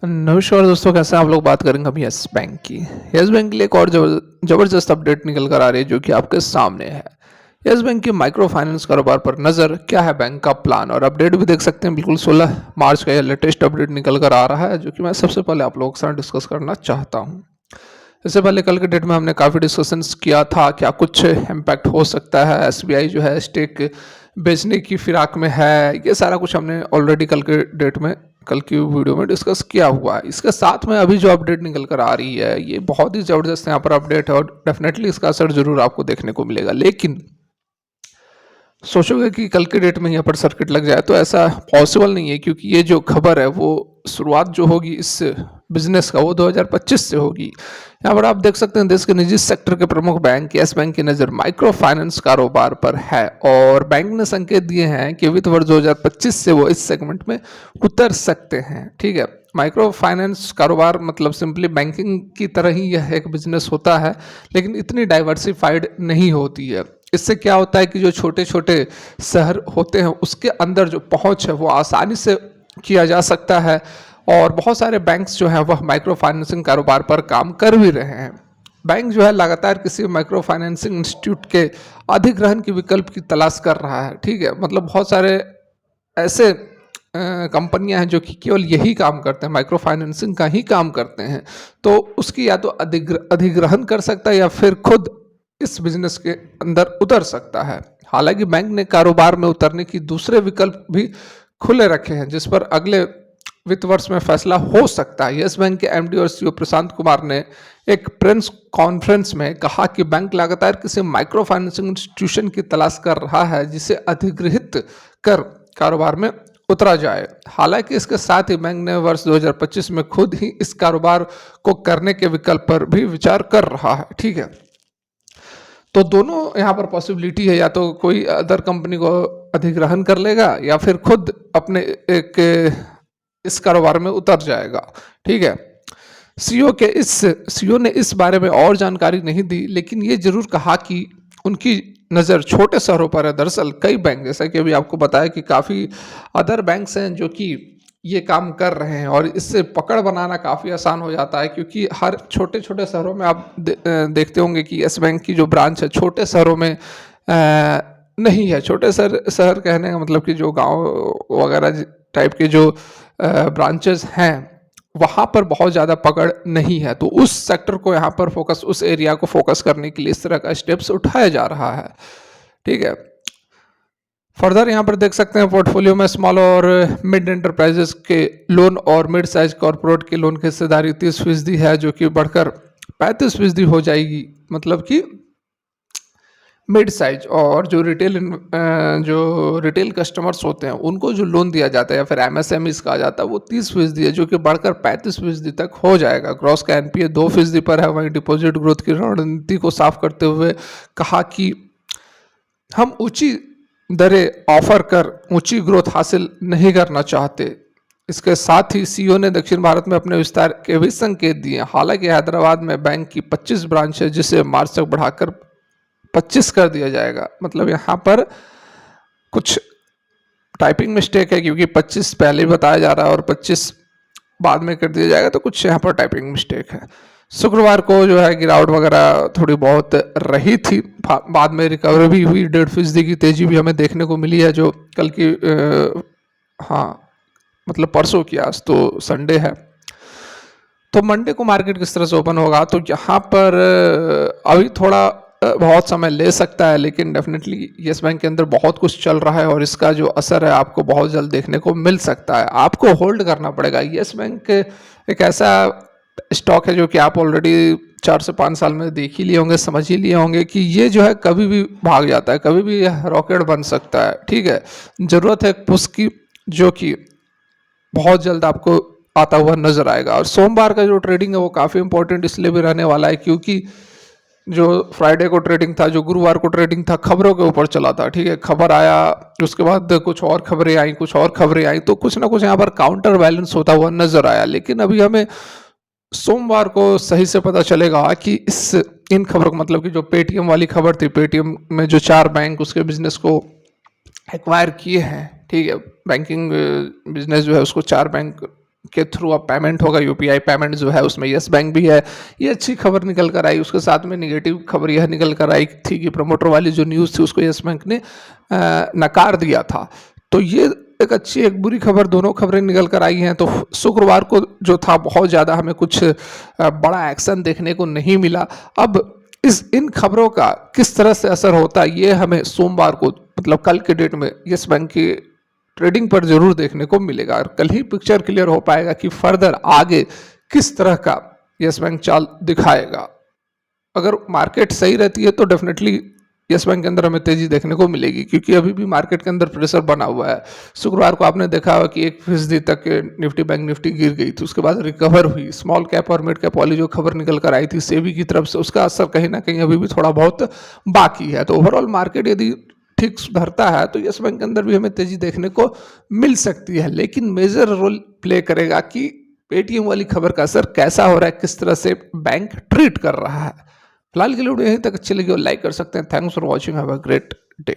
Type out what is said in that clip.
नमस्कार दोस्तों, कैसे हैं आप लोग। बात करेंगे अभी यस बैंक की। यस बैंक के लिए एक और जबरदस्त अपडेट निकल कर आ रही है जो कि आपके सामने है। यस बैंक की माइक्रो फाइनेंस कारोबार पर नजर, क्या है बैंक का प्लान, और अपडेट भी देख सकते हैं। बिल्कुल 16 मार्च का यह लेटेस्ट अपडेट निकल कर आ रहा है जो कि मैं सबसे पहले आप लोगों के साथ डिस्कस करना चाहता हूँ। इससे पहले कल के डेट में हमने काफ़ी डिस्कशंस किया था, क्या कुछ इम्पैक्ट हो सकता है, एसबीआई जो है स्टेक बेचने की फिराक में है, ये सारा कुछ हमने ऑलरेडी कल के डेट में, कल की वीडियो में डिस्कस किया हुआ है। इसके साथ में अभी जो अपडेट निकल कर आ रही है ये बहुत ही ज़बरदस्त यहाँ पर अपडेट है और डेफिनेटली इसका असर जरूर आपको देखने को मिलेगा। लेकिन सोचोगे कि कल के डेट में यहाँ पर सर्किट लग जाए, तो ऐसा पॉसिबल नहीं है, क्योंकि ये जो खबर है वो शुरुआत जो होगी इस बिजनेस का वो 2025 से होगी। यहाँ पर आप देख सकते हैं देश के निजी सेक्टर के प्रमुख बैंक यस बैंक की नज़र माइक्रो फाइनेंस कारोबार पर है और बैंक ने संकेत दिए हैं कि वित्त वर्ष 2025 से वो इस सेगमेंट में उतर सकते हैं। ठीक है, माइक्रो फाइनेंस कारोबार मतलब सिंपली बैंकिंग की तरह ही यह एक बिजनेस होता है, लेकिन इतनी डाइवर्सिफाइड नहीं होती है। इससे क्या होता है कि जो छोटे छोटे शहर होते हैं उसके अंदर जो पहुंच है वो आसानी से किया जा सकता है और बहुत सारे बैंक्स जो हैं वह माइक्रो फाइनेंसिंग कारोबार पर काम कर भी रहे हैं। बैंक जो है लगातार किसी माइक्रो फाइनेंसिंग इंस्टीट्यूट के अधिग्रहण के विकल्प की तलाश कर रहा है। ठीक है, मतलब बहुत सारे ऐसे कंपनियां हैं जो कि केवल यही काम करते हैं, माइक्रो फाइनेंसिंग का ही काम करते हैं, तो उसकी या तो अधिग्रहण कर सकता है या फिर खुद इस बिजनेस के अंदर उतर सकता है। हालांकि बैंक ने कारोबार में उतरने की दूसरे विकल्प भी खुले रखे हैं जिस पर अगले वित्त वर्ष में फैसला हो सकता है। यस बैंक के एमडी और सीईओ प्रशांत कुमार ने एक प्रेस कॉन्फ्रेंस में कहा कि बैंक लगातार किसी माइक्रो फाइनेंसिंग इंस्टीट्यूशन की तलाश कर रहा है जिसे अधिग्रहित कर कारोबार में उतरा जाए। हालांकि इसके साथ ही बैंक ने वर्ष 2025 में खुद ही इस कारोबार को करने के विकल्प पर भी विचार कर रहा है। ठीक है, तो दोनों यहाँ पर पॉसिबिलिटी है, या तो कोई अदर कंपनी को अधिग्रहण कर लेगा या फिर खुद अपने एक इस कारोबार में उतर जाएगा। ठीक है, सीईओ ने इस बारे में और जानकारी नहीं दी, लेकिन ये जरूर कहा कि उनकी नज़र छोटे शहरों पर है। दरअसल कई बैंक, जैसा कि अभी आपको बताया कि काफ़ी अदर बैंक्स हैं जो कि ये काम कर रहे हैं और इससे पकड़ बनाना काफ़ी आसान हो जाता है, क्योंकि हर छोटे छोटे शहरों में आप देखते होंगे कि यस बैंक की जो ब्रांच है छोटे शहरों में नहीं है। छोटे शहर कहने का मतलब कि जो गांव वगैरह टाइप के जो ब्रांचेस हैं वहाँ पर बहुत ज़्यादा पकड़ नहीं है, तो उस सेक्टर को यहाँ पर फोकस, उस एरिया को फोकस करने के लिए इस तरह का स्टेप्स उठाया जा रहा है। ठीक है, फर्दर यहाँ पर देख सकते हैं पोर्टफोलियो में स्मॉल और मिड एंटरप्राइजेस के लोन और मिड साइज कॉरपोरेट के लोन की हिस्सेदारी 30% है, जो कि बढ़कर 35% हो जाएगी। मतलब कि मिड साइज और जो रिटेल कस्टमर्स होते हैं उनको जो लोन दिया जाता है या फिर एमएसएमईज कहा जाता है वो 30% है, जो कि बढ़कर 35% तक हो जाएगा। ग्रॉस का एनपीए 2% पर है। वहीं डिपॉजिट ग्रोथ की रणनीति को साफ करते हुए कहा कि हम ऊंची दरें ऑफर कर ऊंची ग्रोथ हासिल नहीं करना चाहते। इसके साथ ही सीईओ ने दक्षिण भारत में अपने विस्तार के भी संकेत दिए। हालांकि हैदराबाद में बैंक की 25 ब्रांच है जिसे मार्च तक बढ़ाकर 25 कर दिया जाएगा। मतलब यहाँ पर कुछ टाइपिंग मिस्टेक है, क्योंकि 25 पहले बताया जा रहा है और 25 बाद में कर दिया जाएगा, तो कुछ यहाँ पर टाइपिंग मिस्टेक है। शुक्रवार को जो है गिरावट वगैरह थोड़ी बहुत रही थी, बाद में रिकवरी भी हुई। 1.5% की तेजी भी हमें देखने को मिली है जो कल की हाँ मतलब परसों की, आज तो संडे है, तो मंडे को मार्केट किस तरह से ओपन होगा, तो यहाँ पर अभी थोड़ा बहुत समय ले सकता है, लेकिन डेफिनेटली यस बैंक के अंदर बहुत कुछ चल रहा है और इसका जो असर है आपको बहुत जल्द देखने को मिल सकता है। आपको होल्ड करना पड़ेगा। यस बैंक एक ऐसा स्टॉक है जो कि आप ऑलरेडी 4 से 5 साल में देख ही लिए होंगे, समझ ही लिए होंगे कि ये जो है कभी भी भाग जाता है, कभी भी रॉकेट बन सकता है। ठीक है, ज़रूरत है पुश की, जो कि बहुत जल्द आपको आता हुआ नजर आएगा। और सोमवार का जो ट्रेडिंग है वो काफ़ी इंपॉर्टेंट इसलिए भी रहने वाला है क्योंकि जो फ्राइडे को ट्रेडिंग था, जो गुरुवार को ट्रेडिंग था, खबरों के ऊपर चला था। ठीक है, खबर आया, उसके बाद कुछ और खबरें आई, कुछ और खबरें आई, तो कुछ ना कुछ यहाँ पर काउंटर बैलेंस होता हुआ नजर आया। लेकिन अभी हमें सोमवार को सही से पता चलेगा कि इन खबरों को, मतलब कि जो पेटीएम वाली खबर थी, पेटीएम में जो 4 बैंक उसके बिजनेस को एक्वायर किए हैं। ठीक है, बैंकिंग बिजनेस जो है उसको 4 बैंक के थ्रू अब पेमेंट होगा, यूपीआई पेमेंट जो है उसमें यस बैंक भी है। ये अच्छी खबर निकल कर आई। उसके साथ में निगेटिव खबर यह निकल कर आई थी कि प्रमोटर वाली जो न्यूज़ थी उसको यस बैंक ने नकार दिया था। तो ये एक अच्छी एक बुरी खबर, दोनों खबरें निकल कर आई हैं। तो शुक्रवार को जो था बहुत ज़्यादा हमें कुछ बड़ा एक्शन देखने को नहीं मिला। अब इन खबरों का किस तरह से असर होता है ये हमें सोमवार को, मतलब कल के डेट में यस बैंक की ट्रेडिंग पर जरूर देखने को मिलेगा। और कल ही पिक्चर क्लियर हो पाएगा कि फर्दर आगे किस तरह का यस बैंक चाल दिखाएगा। अगर मार्केट सही रहती है तो डेफिनेटली यस बैंक के अंदर हमें तेजी देखने को मिलेगी, क्योंकि अभी भी मार्केट के अंदर प्रेशर बना हुआ है। शुक्रवार को आपने देखा होगा कि 1% तक निफ्टी बैंक निफ्टी गिर गई थी, उसके बाद रिकवर हुई। स्मॉल कैप और मिड कैप वाली जो खबर निकल कर आई थी सेबी की तरफ से, उसका असर कहीं ना कहीं अभी भी थोड़ा बहुत बाकी है। तो ओवरऑल मार्केट यदि ठीक सुधरता है तो यस बैंक के अंदर भी हमें तेजी देखने को मिल सकती है, लेकिन मेजर रोल प्ले करेगा कि पेटीएम वाली खबर का असर कैसा हो रहा है, किस तरह से बैंक ट्रीट कर रहा है। फिलहाल के लिए वीडियो यहीं तक अच्छी लगी और लाइक कर सकते हैं। Thanks for watching, have a great day.